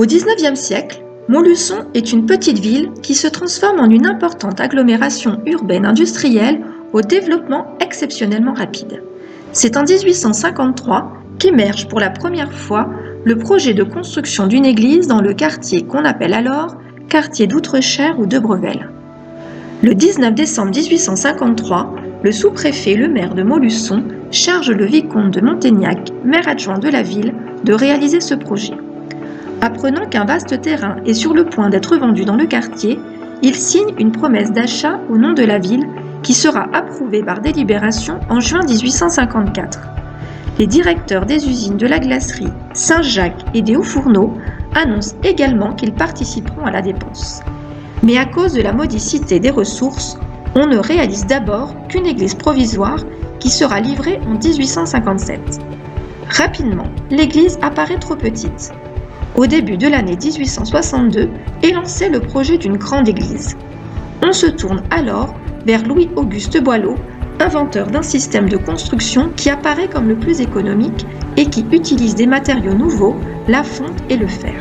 Au XIXe siècle, Montluçon est une petite ville qui se transforme en une importante agglomération urbaine industrielle au développement exceptionnellement rapide. C'est en 1853 qu'émerge pour la première fois le projet de construction d'une église dans le quartier qu'on appelle alors quartier d'Outrecher ou de Brevel. Le 19 décembre 1853, le sous-préfet et le maire de Montluçon charge le vicomte de Montaignac, maire adjoint de la ville, de réaliser ce projet. Apprenant qu'un vaste terrain est sur le point d'être vendu dans le quartier, il signe une promesse d'achat au nom de la ville qui sera approuvée par délibération en juin 1854. Les directeurs des usines de la glacerie Saint-Jacques et des Hauts-Fourneaux annoncent également qu'ils participeront à la dépense. Mais à cause de la modicité des ressources, on ne réalise d'abord qu'une église provisoire qui sera livrée en 1857. Rapidement, l'église apparaît trop petite. Au début de l'année 1862 est lancé le projet d'une grande église. On se tourne alors vers Louis-Auguste Boileau, inventeur d'un système de construction qui apparaît comme le plus économique et qui utilise des matériaux nouveaux, la fonte et le fer.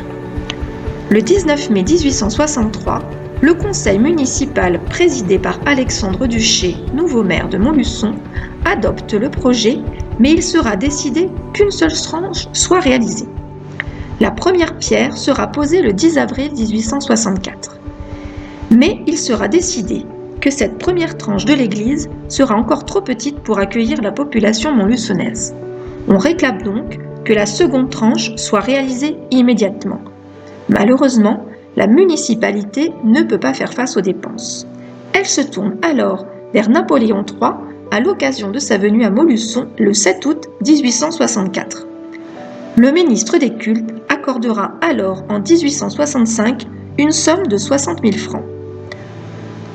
Le 19 mai 1863, le conseil municipal présidé par Alexandre Duché, nouveau maire de Montluçon, adopte le projet, mais il sera décidé qu'une seule tranche soit réalisée. La première pierre sera posée le 10 avril 1864. Mais il sera décidé que cette première tranche de l'église sera encore trop petite pour accueillir la population montluçonnaise. On réclame donc que la seconde tranche soit réalisée immédiatement. Malheureusement, la municipalité ne peut pas faire face aux dépenses. Elle se tourne alors vers Napoléon III à l'occasion de sa venue à Montluçon le 7 août 1864. Le ministre des Cultes accordera alors en 1865 une somme de 60 000 francs.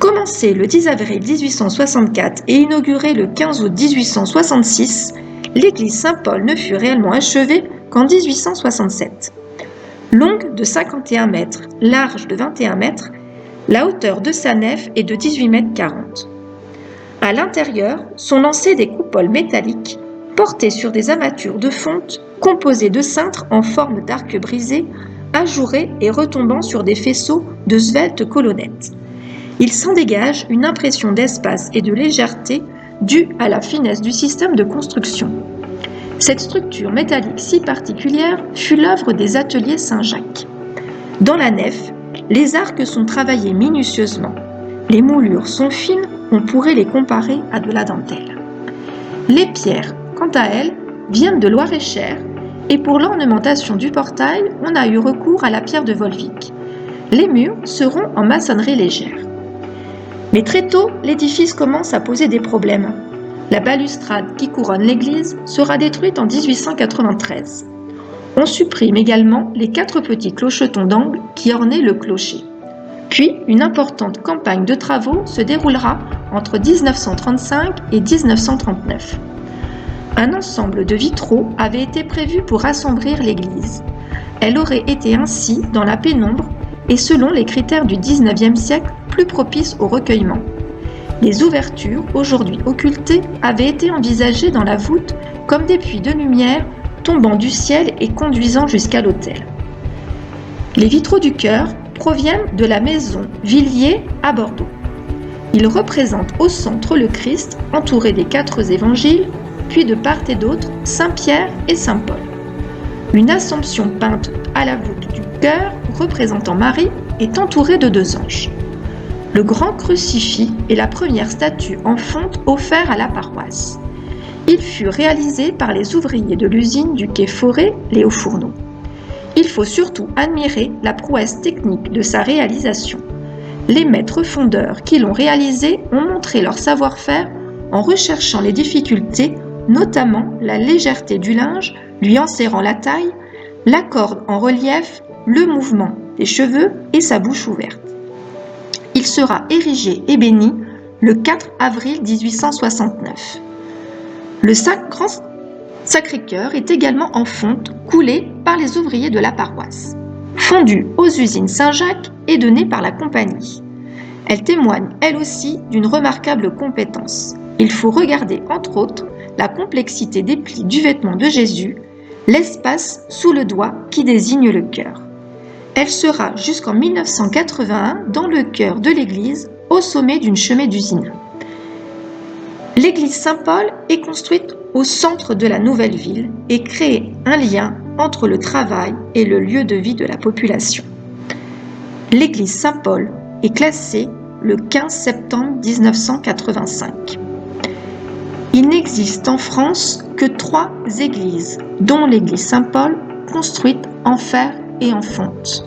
Commencée le 10 avril 1864 et inaugurée le 15 août 1866, l'église Saint-Paul ne fut réellement achevée qu'en 1867. Longue de 51 mètres, large de 21 mètres, la hauteur de sa nef est de 18 mètres 40. À l'intérieur sont lancées des coupoles métalliques portées sur des armatures de fonte composées de cintres en forme d'arc brisé, ajourés et retombant sur des faisceaux de sveltes colonnettes. Il s'en dégage une impression d'espace et de légèreté due à la finesse du système de construction. Cette structure métallique si particulière fut l'œuvre des ateliers Saint-Jacques. Dans la nef, les arcs sont travaillés minutieusement. Les moulures sont fines, on pourrait les comparer à de la dentelle. Les pierres, quant à elles, viennent de Loir-et-Cher, et pour l'ornementation du portail, on a eu recours à la pierre de Volvic. Les murs seront en maçonnerie légère. Mais très tôt, l'édifice commence à poser des problèmes. La balustrade qui couronne l'église sera détruite en 1893. On supprime également les 4 petits clochetons d'angle qui ornaient le clocher. Puis, une importante campagne de travaux se déroulera entre 1935 et 1939. Un ensemble de vitraux avait été prévu pour assombrir l'église. Elle aurait été ainsi dans la pénombre et selon les critères du XIXe siècle plus propices au recueillement. Les ouvertures, aujourd'hui occultées, avaient été envisagées dans la voûte comme des puits de lumière tombant du ciel et conduisant jusqu'à l'autel. Les vitraux du chœur proviennent de la maison Villiers à Bordeaux. Ils représentent au centre le Christ entouré des 4 évangiles, puis de part et d'autre Saint-Pierre et Saint-Paul. Une Assomption peinte à la voûte du chœur représentant Marie est entourée de 2 anges. Le grand crucifix est la première statue en fonte offerte à la paroisse. Il fut réalisé par les ouvriers de l'usine du quai Forêt, les Hauts-Fourneaux. Il faut surtout admirer la prouesse technique de sa réalisation. Les maîtres fondeurs qui l'ont réalisé ont montré leur savoir-faire en recherchant les difficultés, notamment la légèreté du linge lui enserrant la taille, la corde en relief, le mouvement des cheveux et sa bouche ouverte. Il sera érigé et béni le 4 avril 1869. Le grand Sacré-Cœur est également en fonte, coulée par les ouvriers de la paroisse. Fondue aux usines Saint-Jacques et donnée par la compagnie. Elle témoigne, elle aussi, d'une remarquable compétence. Il faut regarder, entre autres, la complexité des plis du vêtement de Jésus, l'espace sous le doigt qui désigne le cœur. Elle sera jusqu'en 1981 dans le cœur de l'église, au sommet d'une chemin d'usine. L'église Saint-Paul est construite au centre de la nouvelle ville et crée un lien entre le travail et le lieu de vie de la population. L'église Saint-Paul est classée le 15 septembre 1985. Il n'existe en France que 3 églises, dont l'église Saint-Paul, construite en fer et en fonte.